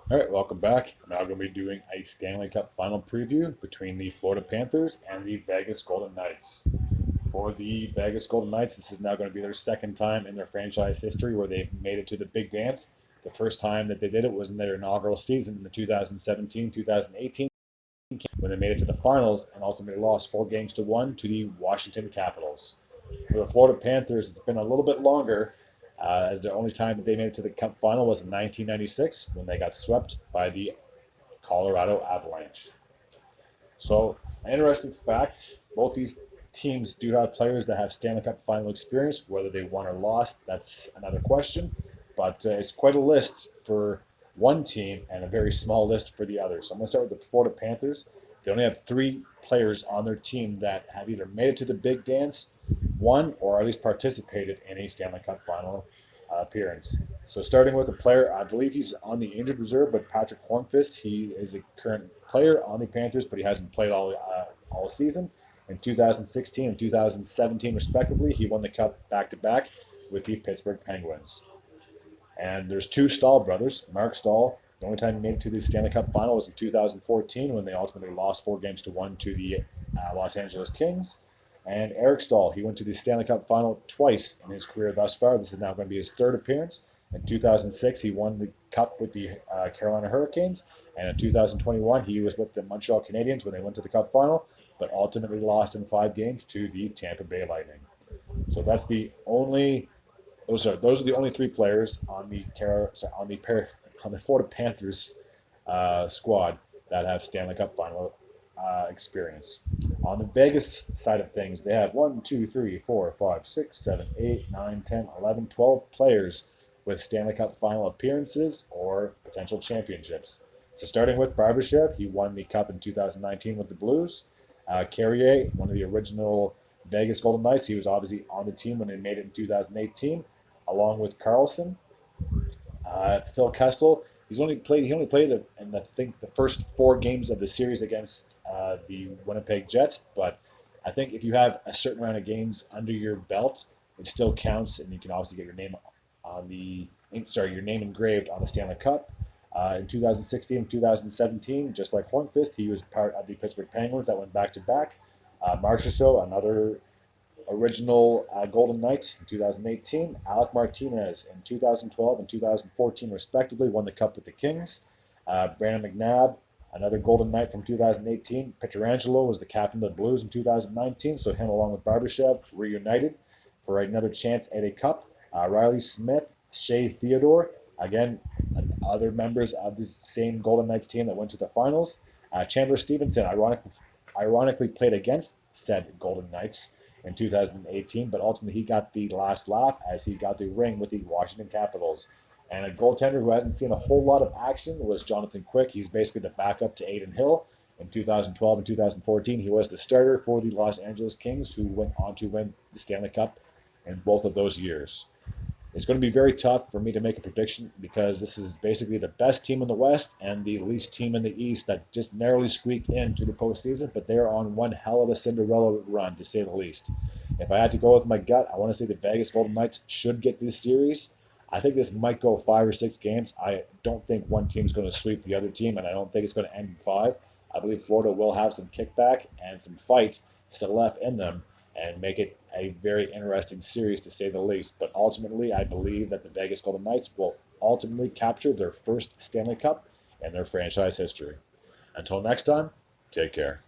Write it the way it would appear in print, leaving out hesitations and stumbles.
All right, welcome back. I'm now going to be doing a Stanley Cup final preview between the Florida Panthers and the Vegas Golden Knights. For the Vegas Golden Knights, this is now going to be their second time in their franchise history where they've made it to the big dance. The first time that they did it was in their inaugural season in the 2017-2018 when they made it to the finals and ultimately lost 4 games to 1 to the Washington Capitals. For the Florida Panthers, it's been a little bit longer, as the only time that they made it to the Cup final was in 1996 when they got swept by the Colorado Avalanche. So, an interesting fact: both these teams do have players that have Stanley Cup final experience. Whether they won or lost, that's another question. But it's quite a list for one team and a very small list for the other. So I'm going to start with the Florida Panthers. They only have 3 players on their team that have either made it to the big dance, won, or at least participated in a Stanley Cup final appearance. So starting with a player, I believe he's on the injured reserve, but Patrick Hornqvist, he is a current player on the Panthers, but he hasn't played all season. In 2016 and 2017, respectively, he won the Cup back to back with the Pittsburgh Penguins. And there's 2 Stahl brothers. Mark Stahl, the only time he made it to the Stanley Cup final was in 2014 when they ultimately lost 4 games to 1 to the Los Angeles Kings. And Eric Stahl, he went to the Stanley Cup final twice in his career thus far. This is now going to be his third appearance. In 2006, he won the Cup with the Carolina Hurricanes. And in 2021, he was with the Montreal Canadiens when they went to the Cup final, but ultimately lost in 5 games to the Tampa Bay Lightning. So that's the only those are the only 3 players on the Florida Panthers squad that have Stanley Cup final experience. On the Vegas side of things, they have 1, 2, 3, 4, 5, 6, 7, 8, 9, 10, 11, 12 players with Stanley Cup final appearances or potential championships. So starting with Barbashev, he won the Cup in 2019 with the Blues. Carrier, one of the original Vegas Golden Knights, he was obviously on the team when they made it in 2018, along with Carlson. Phil Kessel, he only played in I think the first 4 games of the series against the Winnipeg Jets. But I think if you have a certain amount of games under your belt, it still counts, and you can obviously get your name on the your name engraved on the Stanley Cup. In 2016 and 2017, just like Hornqvist, he was part of the Pittsburgh Penguins that went back to back. Marchessault, another original Golden Knights in 2018. Alec Martinez in 2012 and 2014, respectively, won the Cup with the Kings. Brandon McNabb, another Golden Knight from 2018. Pietrangelo was the captain of the Blues in 2019, so him along with Barbashev reunited for another chance at a Cup. Riley Smith, Shea Theodore, again, other members of the same Golden Knights team that went to the finals. Chandler Stevenson, ironically played against said Golden Knights in 2018, but ultimately he got the last laugh as he got the ring with the Washington Capitals. And a goaltender who hasn't seen a whole lot of action was Jonathan Quick. He's basically the backup to Aiden Hill. In 2012 and 2014, he was the starter for the Los Angeles Kings, who went on to win the Stanley Cup in both of those years. It's going to be very tough for me to make a prediction because this is basically the best team in the West and the least team in the East that just narrowly squeaked into the postseason, but they're on one hell of a Cinderella run, to say the least. If I had to go with my gut, I want to say the Vegas Golden Knights should get this series. I think this might go 5 or 6 games. I don't think one team is going to sweep the other team, and I don't think it's going to end in 5. I believe Florida will have some kickback and some fight still left in them and make it a very interesting series, to say the least. But ultimately, I believe that the Vegas Golden Knights will ultimately capture their first Stanley Cup in their franchise history. Until next time, take care.